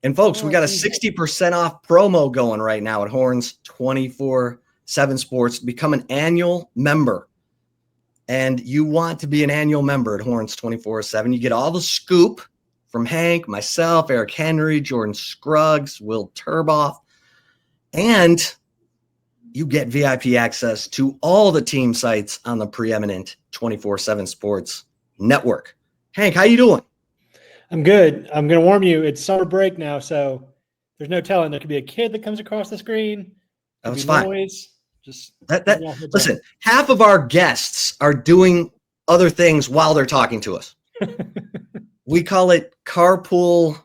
And folks, we got a 60% off promo going right now at Horns 24/7 Sports. Become an annual member. And you want to be an annual member at Horns 24/7. You get all the scoop from Hank, myself, Eric Henry, Jordan Scruggs, Will Turboff, and you get VIP access to all the team sites on the preeminent 24/7 Sports network. Hank, how you doing? I'm good. I'm going to warn you, it's summer break now, so there's no telling. There could be a kid that comes across the screen. That was fine. Noise. Just listen, half of our guests are doing other things while they're talking to us. We call it carpool,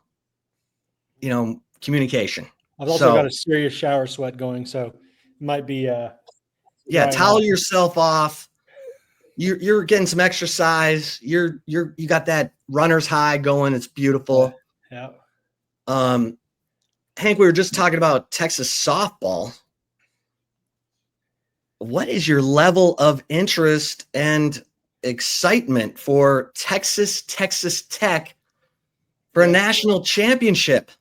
communication. I've also got a serious shower sweat going, so it might be towel yourself off. You're getting some exercise. You got that runner's high going. It's beautiful. Yeah. Hank, we were just talking about Texas softball. What is your level of interest and excitement for Texas Tech for a national championship?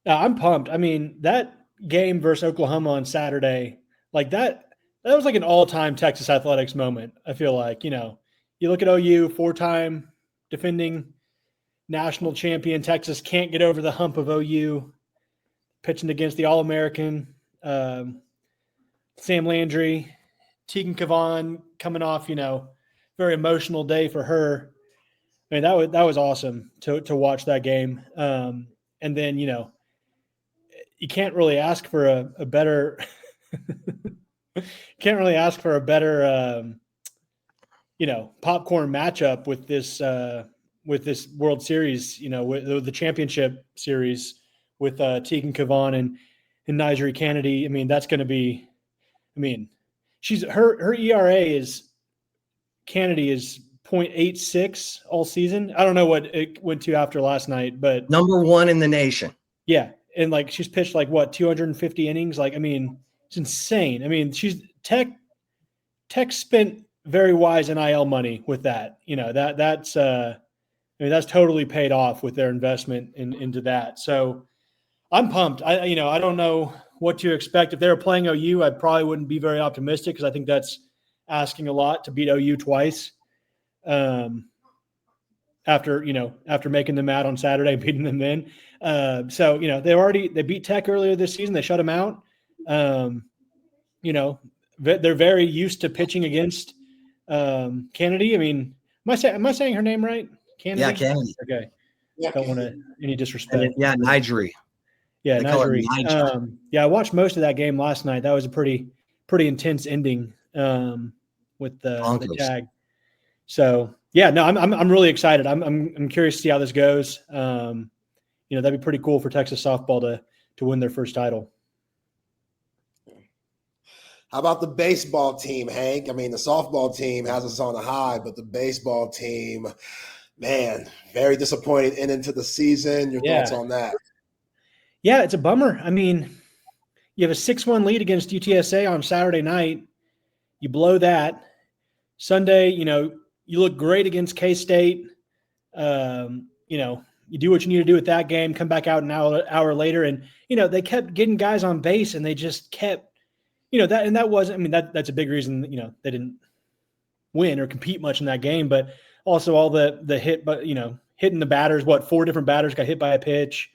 I'm pumped. I mean, that game versus Oklahoma on Saturday, like that was like an all-time Texas athletics moment. I feel like, you look at OU, 4-time defending national champion. Texas can't get over the hump of OU, pitching against the All-American Sam Landry, Tegan Kavan coming off, very emotional day for her. I mean, that was awesome to watch that game. And then, you can't really ask for a better popcorn matchup with this World Series, with the championship series with Tegan Kavan and Nigeri Kennedy. I mean, that's going to be, she's her ERA is Kennedy is 0.86 all season. I don't know what it went to after last night, but number 1 in the nation. Yeah. And she's pitched 250 innings. It's insane. I mean, Tech spent very wise NIL money with that. That's totally paid off with their investment into that. So I'm pumped. I don't know what to expect. If they were playing OU, I probably wouldn't be very optimistic because I think that's asking a lot to beat OU twice. After making them mad on Saturday and beating them then. They beat Tech earlier this season. They shut them out. They're very used to pitching against Kennedy. I mean, am I saying her name right? Kennedy? Yeah, Kennedy. Okay. Yeah, don't want any disrespect. Nigeri. Yeah, Nigeri. I watched most of that game last night. That was a pretty intense ending with the tag. So yeah, no, I'm really excited. I'm curious to see how this goes. That'd be pretty cool for Texas softball to win their first title. How about the baseball team, Hank? I mean, the softball team has us on a high, but the baseball team, man, very disappointed into the season. Your thoughts on that? Yeah, it's a bummer. I mean, you have a 6-1 lead against UTSA on Saturday night. You blow that. Sunday, you look great against K-State. You do what you need to do with that game, come back out an hour later. And, they kept getting guys on base and they just kept, that wasn't, that's a big reason, they didn't win or compete much in that game, but also all the hit, but, hitting the batters, 4 different batters got hit by a pitch.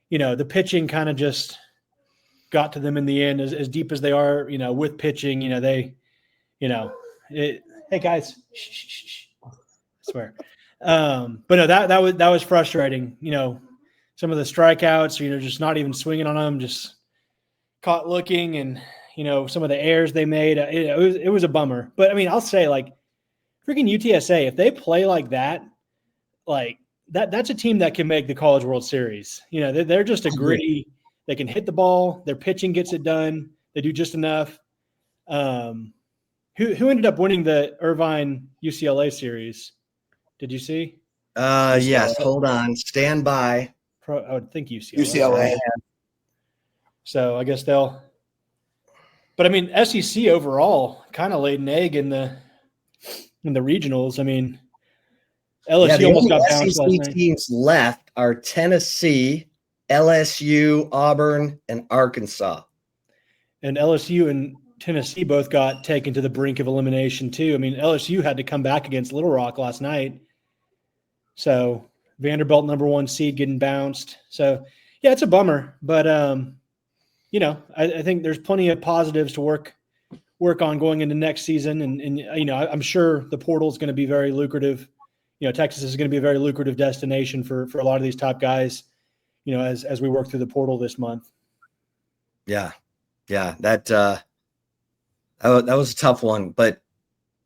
The pitching kind of just got to them in the end as deep as they are, with pitching, hey guys, shh, I swear. But no, that was frustrating. Some of the strikeouts, just not even swinging on them, just caught looking, and some of the errors they made. It was a bummer. But I'll say freaking UTSA, if they play like that, that's a team that can make the College World Series. They're just a gritty. They can hit the ball. Their pitching gets it done. They do just enough. Who ended up winning the Irvine UCLA series? Did you see? Yes. Hold on. Stand by. I would think UCLA. UCLA. So I guess they'll. But SEC overall kind of laid an egg in the regionals. LSU almost got bounced last night. SEC teams left are Tennessee, LSU, Auburn, and Arkansas. And LSU and Tennessee both got taken to the brink of elimination too. I mean, LSU had to come back against Little Rock last night. So Vanderbilt, number 1 seed, getting bounced. So yeah, it's a bummer, but I think there's plenty of positives to work on going into next season. And I'm sure the portal is going to be very lucrative. Texas is going to be a very lucrative destination for a lot of these top guys, as we work through the portal this month. Yeah. That was a tough one, but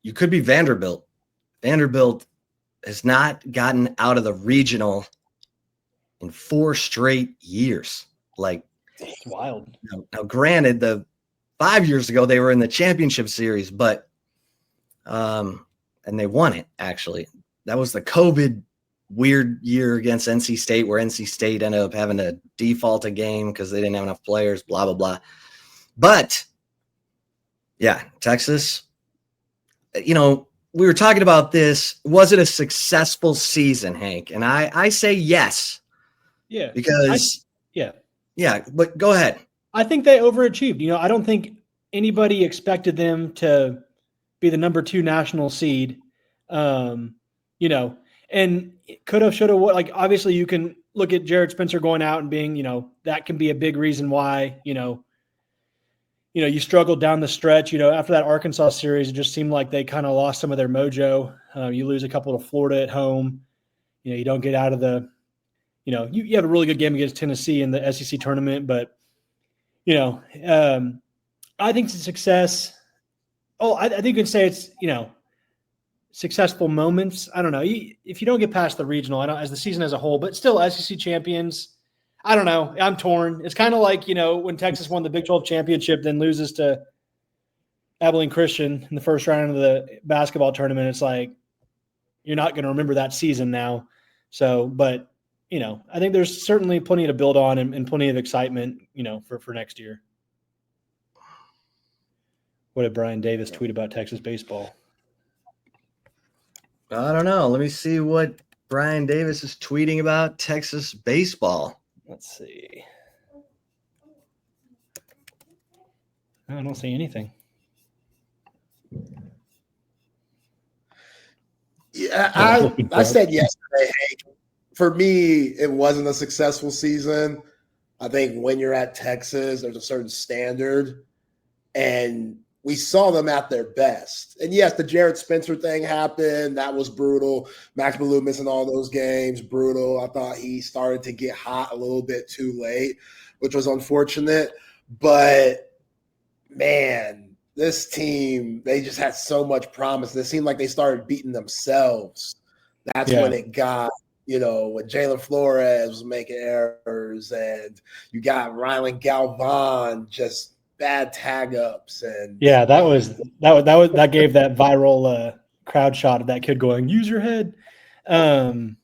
you could be Vanderbilt. Vanderbilt has not gotten out of the regional in 4 straight years. Like, it's wild. Now, granted, the 5 years ago they were in the championship series, but and they won it. Actually, that was the COVID weird year against NC State, where NC State ended up having to default a game because they didn't have enough players. Blah blah blah. But yeah, Texas. We were talking about this. Was it a successful season, Hank? And I say yes. Yeah. Because yeah, but go ahead. I think they overachieved. I don't think anybody expected them to be the number 2 national seed. And could have, should have, like, obviously you can look at Jared Spencer going out and being, that can be a big reason why, you struggled down the stretch. After that Arkansas series, it just seemed like they kind of lost some of their mojo. You lose a couple to Florida at home. You don't get out of the, you have a really good game against Tennessee in the SEC tournament, but, I think it's a success. Oh, I think you can say it's, successful moments. I don't know. If you don't get past the regional, as the season as a whole, but still SEC champions, I don't know. I'm torn. It's kind of like, when Texas won the Big 12 championship, then loses to Abilene Christian in the first round of the basketball tournament. It's like, you're not going to remember that season now. So, but, I think there's certainly plenty to build on and plenty of excitement, for next year. What did Brian Davis tweet about Texas baseball? I don't know. Let me see what Brian Davis is tweeting about Texas baseball. Let's see. I don't see anything. Yeah, I said yesterday, Hank. For me, it wasn't a successful season. I think when you're at Texas, there's a certain standard, and we saw them at their best. And yes, the Jared Spencer thing happened. That was brutal. Max Ballou missing all those games, brutal. I thought he started to get hot a little bit too late, which was unfortunate. But, man, this team, they just had so much promise. It seemed like they started beating themselves. That's when it got, when Jalen Flores was making errors, and you got Rylan Galvan just bad tag ups, and that gave that viral crowd shot of that kid going, use your head. And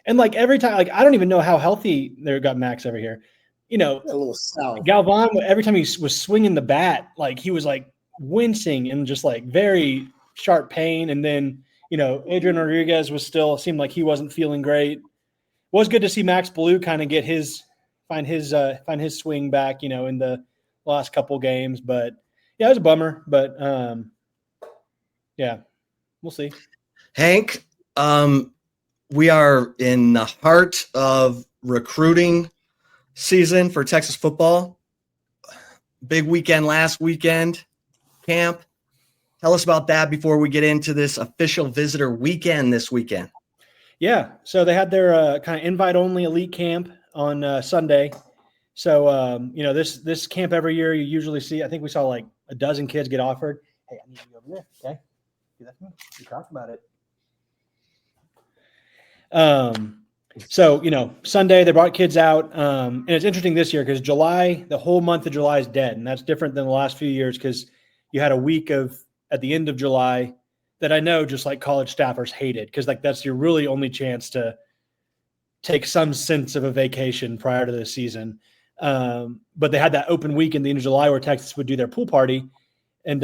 like every time, like, I don't even know how healthy they got Max over here. a little south. Galvan, every time he was swinging the bat, like he was like wincing and just like very sharp pain. And then, Adrian Rodriguez seemed like he wasn't feeling great. It was good to see Max Ballou kind of find his swing back, in the last couple games. But yeah, it was a bummer. But we'll see. Hank, we are in the heart of recruiting season for Texas football. Big weekend last weekend, camp. Tell us about that before we get into this official visitor weekend this weekend. Yeah, so they had their kind of invite-only elite camp on Sunday. So, this camp every year you usually see, I think we saw like a dozen kids get offered. Hey, I need to be over there, okay? Do that for me. We talked about it. So, Sunday they brought kids out. And it's interesting this year because the whole month of July is dead. And that's different than the last few years because you had a week at the end of July that I know just like college staffers hated because like that's your really only chance to take some sense of a vacation prior to the season. But they had that open week in the end of July where Texas would do their pool party and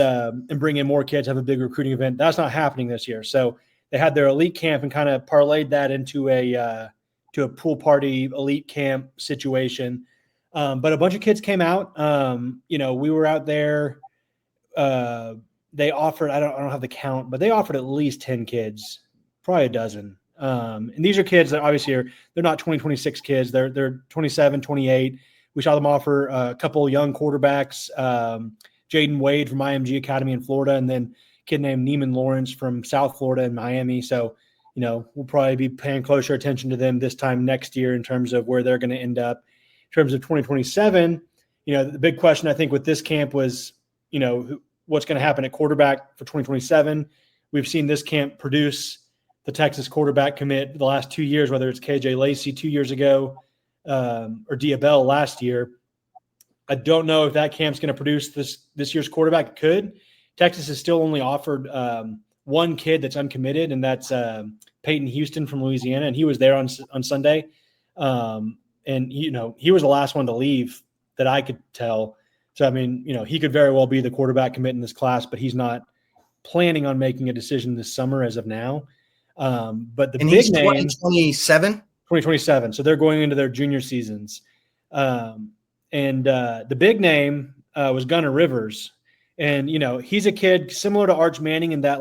bring in more kids, have a big recruiting event. That's not happening this year. So they had their elite camp and kind of parlayed that into a to a pool party elite camp situation. But a bunch of kids came out. We were out there. They offered, I don't have the count, but they offered at least 10 kids, probably a dozen. And these are kids that obviously they're not 2026 kids. They're 27, 28. We saw them offer a couple young quarterbacks, Jaden Wade from IMG Academy in Florida, and then a kid named Neiman Lawrence from South Florida in Miami. So, we'll probably be paying closer attention to them this time next year in terms of where they're going to end up. In terms of 2027, the big question I think with this camp was, what's going to happen at quarterback for 2027. We've seen this camp produce the Texas quarterback commit the last 2 years, whether it's KJ Lacey 2 years ago or Diabell last year. I don't know if that camp's going to produce this year's quarterback. It could. Texas has still only offered one kid that's uncommitted, and that's Peyton Houston from Louisiana, and he was there on Sunday. And he was the last one to leave that I could tell. So, I mean, he could very well be the quarterback commit in this class, but he's not planning on making a decision this summer as of now. But the big name, 2027. So they're going into their junior seasons. And the big name was Gunnar Rivers. And, he's a kid similar to Arch Manning in that,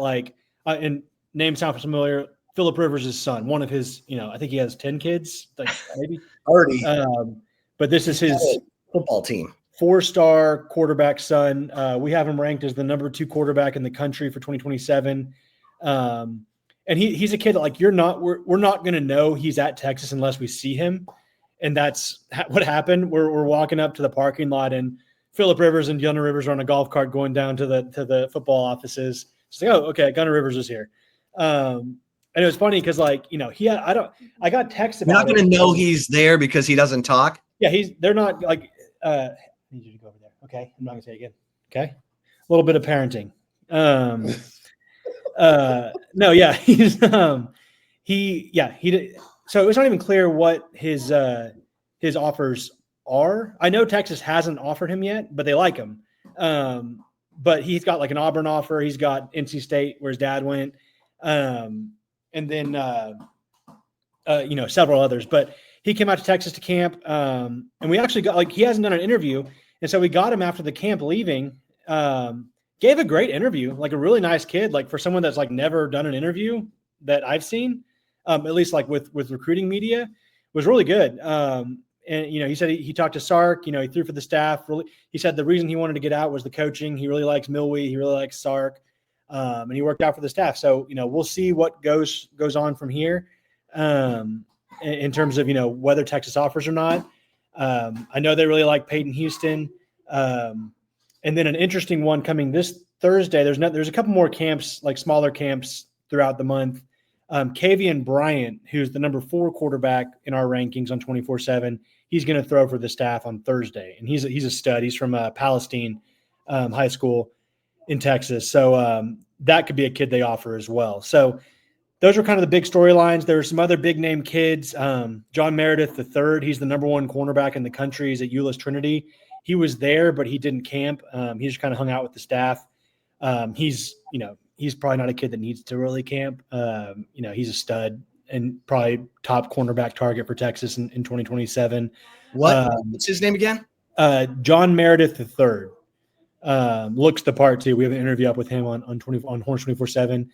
and name sound familiar, Phillip Rivers' son, one of his, I think he has 10 kids, maybe. Already. But this is his football team. 4-star quarterback son. We have him ranked as the number 2 quarterback in the country for 2027. And he's a kid that we're not going to know he's at Texas unless we see him. And that's what happened. We're walking up to the parking lot and Phillip Rivers and Gunnar Rivers are on a golf cart going down to the football offices. It's like, oh, okay, Gunnar Rivers is here. And it was funny because I got texts about it. You're not going to know he's there because he doesn't talk. Yeah, they're not I need you to go over there. Okay. I'm not going to say it again. Okay. A little bit of parenting. No, yeah. He's, so it's not even clear what his offers are. I know Texas hasn't offered him yet, but they like him. But he's got an Auburn offer. He's got NC State where his dad went. And then, several others, but he came out to Texas to camp. And we actually got, he hasn't done an interview. And so we got him after the camp leaving, gave a great interview, a really nice kid, for someone that's never done an interview that I've seen, at least with recruiting media, was really good. And, he said he talked to Sark, he threw for the staff. Really, he said the reason he wanted to get out was the coaching. He really likes Milwee. He really likes Sark. And he worked out for the staff. So, we'll see what goes on from here in terms of, whether Texas offers or not. I know they really like Peyton Houston. And then an interesting one coming this Thursday. There's a couple more camps, smaller camps throughout the month. Kavian Bryant, who's the number 4 quarterback in our rankings on 24/7, he's going to throw for the staff on Thursday. And he's a stud. He's from Palestine High School in Texas. So that could be a kid they offer as well. So those are kind of the big storylines. There are some other big name kids. John Meredith III, he's the number 1 cornerback in the country. He's at Euless Trinity. He was there, but he didn't camp. He just kind of hung out with the staff. He's probably not a kid that needs to really camp. He's a stud and probably top cornerback target for Texas in 2027. What's his name again? John Meredith III. Looks the part too. We have an interview up with him on Horns 24/7.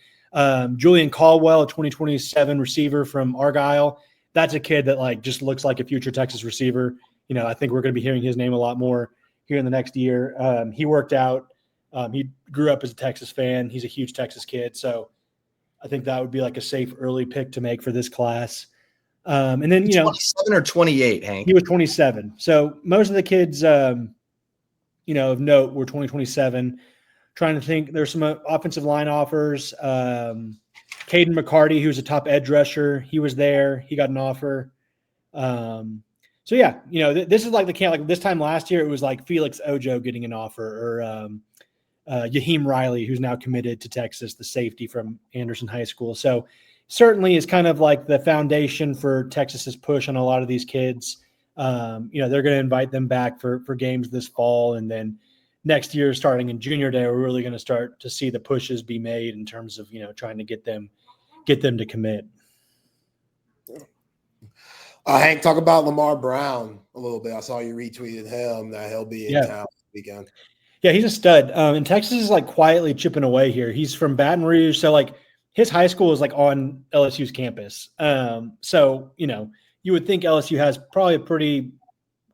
Julian Caldwell, a 2027 receiver from Argyle. That's a kid that just looks like a future Texas receiver. I think we're going to be hearing his name a lot more here in the next year. He worked out. He grew up as a Texas fan. He's a huge Texas kid. So I think that would be a safe early pick to make for this class. And then, 27 or 28, Hank. He was 27. So most of the kids, of note were 2027. Trying to think, there's some offensive line offers. Caden McCarty, who's a top edge rusher, he was there. He got an offer. So yeah, this is the camp. This time last year, it was Felix Ojo getting an offer, or Yaheem Riley, who's now committed to Texas, the safety from Anderson High School. So certainly is kind of the foundation for Texas's push on a lot of these kids. They're going to invite them back for games this fall. And then next year, starting in junior day, we're really going to start to see the pushes be made in terms of, trying to get them to commit. Hank, talk about Lamar Brown a little bit. I saw you retweeted him that he'll be in town this weekend. Yeah, he's a stud. And Texas is like quietly chipping away here. He's from Baton Rouge, so like his high school is like on LSU's campus. So you would think LSU has probably a pretty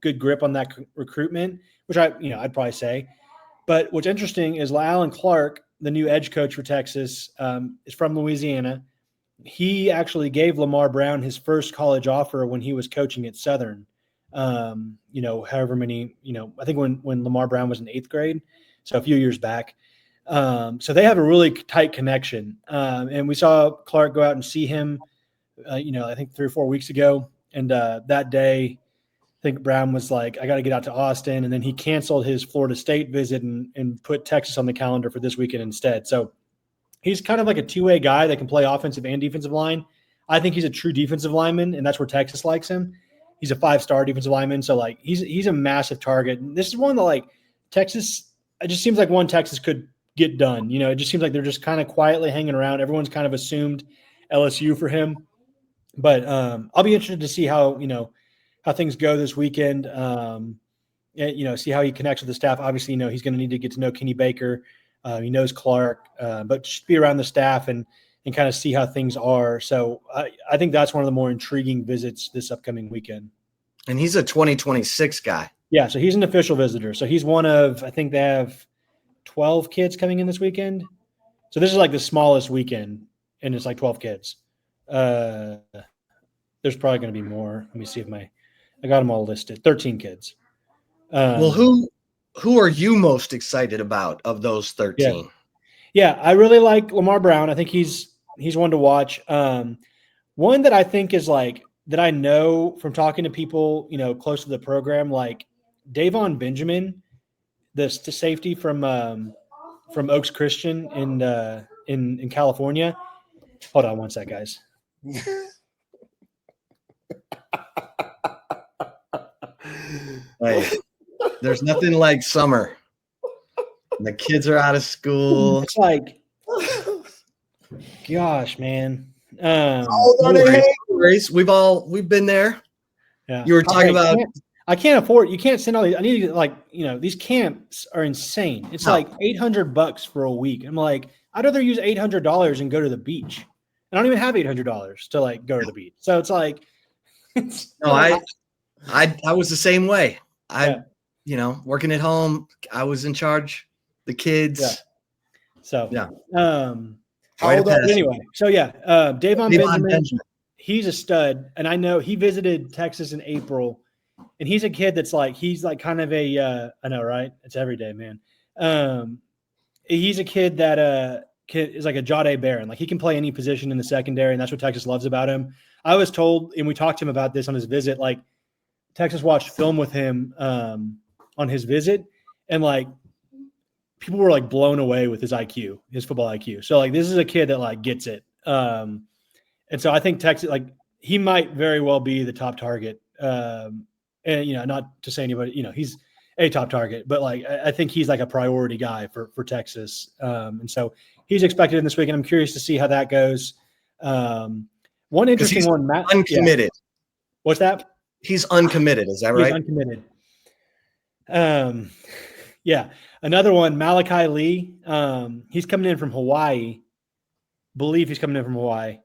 good grip on that recruitment, which I'd probably say. But what's interesting is Alan Clark, the new edge coach for Texas, is from Louisiana. He actually gave Lamar Brown his first college offer when he was coaching at Southern. However many, I think when Lamar Brown was in 8th grade, so a few years back. So they have a really tight connection. And we saw Clark go out and see him, I think 3 or 4 weeks ago. And that day, I think Brown was like, I got to get out to Austin. And then he canceled his Florida State visit and put Texas on the calendar for this weekend instead. So he's kind of like a two-way guy that can play offensive and defensive line. I think he's a true defensive lineman, and that's where Texas likes him. He's a 5-star defensive lineman. So like he's a massive target. And this is one that like Texas, it just seems like one Texas could get done. It just seems like they're just kind of quietly hanging around. Everyone's kind of assumed LSU for him. But I'll be interested to see how things go this weekend. See how he connects with the staff. Obviously, he's going to need to get to know Kenny Baker. He knows Clark, but just be around the staff and kind of see how things are. So I think that's one of the more intriguing visits this upcoming weekend. And he's a 2026 guy. Yeah, so he's an official visitor. So he's one of, I think they have 12 kids coming in this weekend. So this is like the smallest weekend, and it's like 12 kids. There's probably going to be more. Let me see if I got them all listed. 13 kids. Well, who are you most excited about of those 13? Yeah, I really like Lamar Brown. I think he's one to watch. One that I think is like that I know from talking to people, close to the program, like Davon Benjamin, the safety from Oaks Christian in California. Hold on one sec, guys. Hey, there's nothing like summer. The kids are out of school. It's like, gosh, man. We've been there. Yeah. You were talking about. I can't afford. You can't send all these. I need to these camps are insane. It's like $800 for a week. I'm like, I'd rather use $800 and go to the beach. I don't even have $800 to like go to the beach. So it's like, I was the same way. Working at home, I was in charge. The kids. Yeah. So yeah. Anyway, so Davon Benjamin, he's a stud, and I know he visited Texas in April, and he's a kid that's like kind of a I know, right? It's every day, man. He's a kid that is like a Jahdae Barron. Like he can play any position in the secondary, and that's what Texas loves about him. I was told, and we talked to him about this on his visit, like Texas watched film with him on his visit, and like people were like blown away with his IQ, his football IQ. So like this is a kid that like gets it. And so I think Texas, like he might very well be the top target. And not to say anybody, he's a top target, but like I think he's like a priority guy for Texas. And so he's expected in this week, and I'm curious to see how that goes. One interesting one, Matt. Uncommitted. Yeah. What's that? He's uncommitted. Is that right? He's uncommitted. Yeah. Another one, Malachi Lee. He's coming in from Hawaii. Believe he's coming in from Hawaii.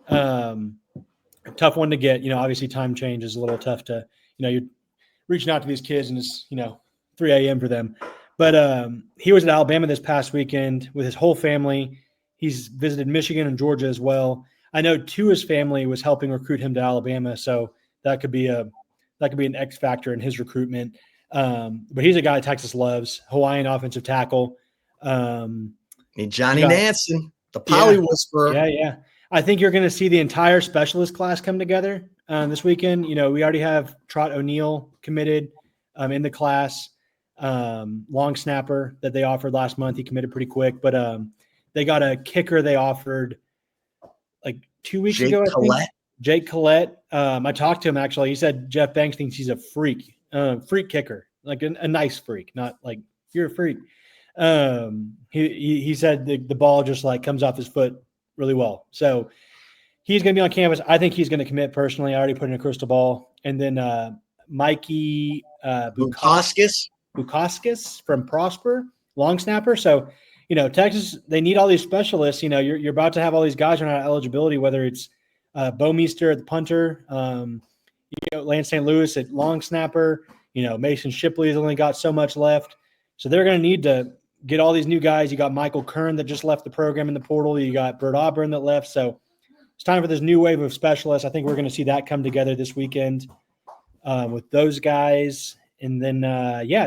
Tough one to get. Obviously time change is a little tough to, you're reaching out to these kids and it's, 3 a.m. for them. But he was at Alabama this past weekend with his whole family. He's visited Michigan and Georgia as well. I know his family was helping recruit him to Alabama, so that could be an X factor in his recruitment. But he's a guy Texas loves. Hawaiian offensive tackle. Johnny Nansen, the Poly Whisperer. Yeah. I think you're going to see the entire specialist class come together this weekend. We already have Trot O'Neal committed in the class. Long snapper that they offered last month. He committed pretty quick, but they got a kicker they offered like 2 weeks ago. Jake Collette. I talked to him actually. He said Jeff Banks thinks he's a freak kicker, like a nice freak, not like you're a freak. He said the ball just like comes off his foot really well. So he's going to be on campus. I think he's going to commit personally. I already put in a crystal ball. And then Mikey Bukoskis from Prosper, long snapper. So, Texas, they need all these specialists. You're about to have all these guys run out of eligibility, whether it's Bo Meester at the punter, Lance St. Louis at long snapper, Mason Shipley has only got so much left. So they're going to need to get all these new guys. You got Michael Kern that just left the program in the portal. You got Bert Auburn that left. So it's time for this new wave of specialists. I think we're going to see that come together this weekend with those guys. And then,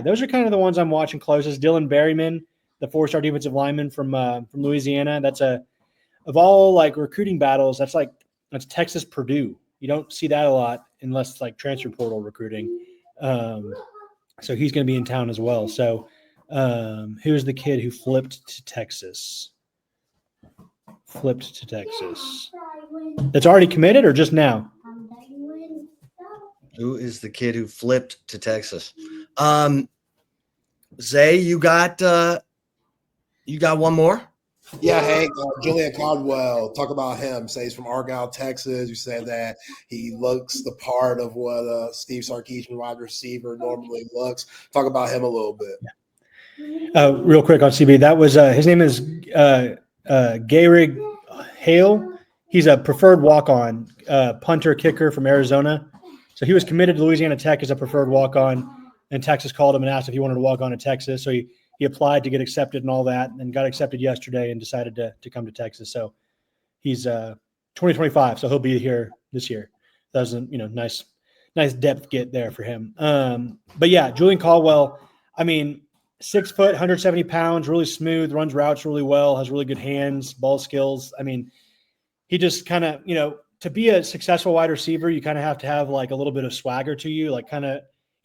those are kind of the ones I'm watching closest. Dylan Berryman, the 4-star defensive lineman from Louisiana. That's of all like recruiting battles, that's Texas Purdue. You don't see that a lot unless it's like transfer portal recruiting. So he's going to be in town as well. So who's the kid who flipped to Texas? That's already committed or just now? Who is the kid who flipped to Texas? Zay, you got one more? Yeah, Hank, Julian Caldwell, talk about him. Say he's from Argyle, Texas. You said that he looks the part of what Steve Sarkisian wide receiver normally looks. Talk about him a little bit. Real quick on CB, that was his name is Gehrig Hale. He's a preferred walk-on punter kicker from Arizona. So he was committed to Louisiana Tech as a preferred walk-on, and Texas called him and asked if he wanted to walk on to Texas. So he applied to get accepted and all that, and got accepted yesterday and decided to come to Texas. So he's 2025, so he'll be here this year. That was a nice depth get there for him. But yeah, Julian Caldwell, 6 foot, 170 pounds, really smooth, runs routes really well, has really good hands, ball skills. He just kind of, to be a successful wide receiver, you kind of have to have like a little bit of swagger to you, like kind of,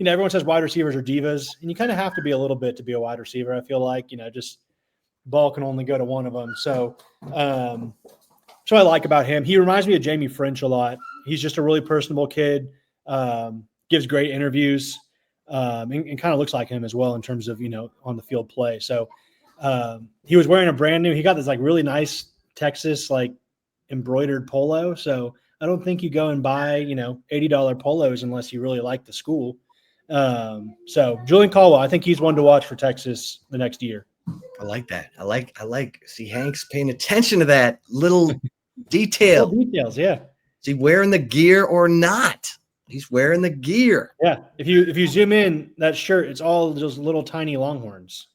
everyone says wide receivers are divas, and you kind of have to be a little bit to be a wide receiver. I feel like, just ball can only go to one of them. So, so I like about him. He reminds me of Jamie French a lot. He's just a really personable kid, gives great interviews, and kind of looks like him as well in terms of, on the field play. So he was wearing he got this like really nice Texas, like embroidered polo. So I don't think you go and buy, $80 polos unless you really like the school. So Julian Caldwell, I think he's one to watch for Texas the next year. I like that. I like see Hank's paying attention to that little detail. Little details, yeah. Is he wearing the gear or not? He's wearing the gear. Yeah. If you zoom in that shirt, it's all those little tiny Longhorns.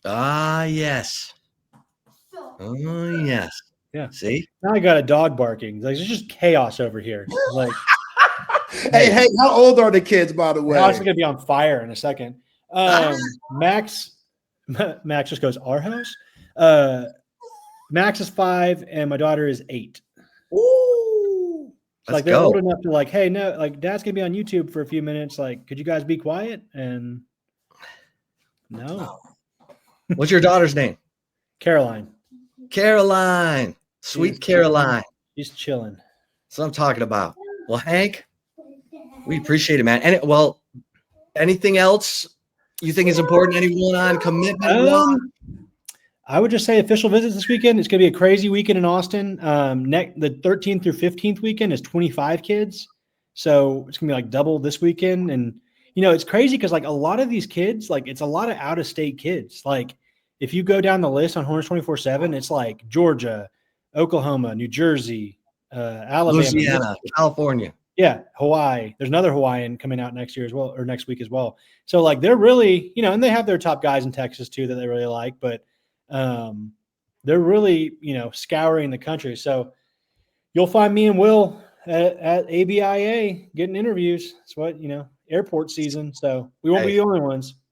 Ah, yes. Oh, yes. Yeah. See? Now I got a dog barking. Like, there's just chaos over here. Like, hey, how old are the kids, by the way? The house is gonna be on fire in a second. Max just goes, our house. Max is 5 and my daughter is 8. Ooh. Like they're old enough to like, hey, no, like Dad's gonna be on YouTube for a few minutes. Like, could you guys be quiet? And no. What's your daughter's name? Caroline. Sweet Caroline. She's chilling. That's what I'm talking about. Well, Hank, we appreciate it, man. And anything else you think is important? Anyone on commitment? I would just say official visits this weekend. It's going to be a crazy weekend in Austin. The 13th through 15th weekend is 25 kids. So it's going to be like double this weekend. And, it's crazy because like a lot of these kids, like it's a lot of out-of-state kids. Like if you go down the list on Horns 24/7, it's like Georgia, Oklahoma, New Jersey, Alabama, Louisiana, California. Yeah, Hawaii. There's another Hawaiian coming out next year as well, or next week as well. So like they're really, and they have their top guys in Texas too that they really like, but they're really, scouring the country. So you'll find me and Will at ABIA getting interviews. It's what, airport season. So we won't be the only ones.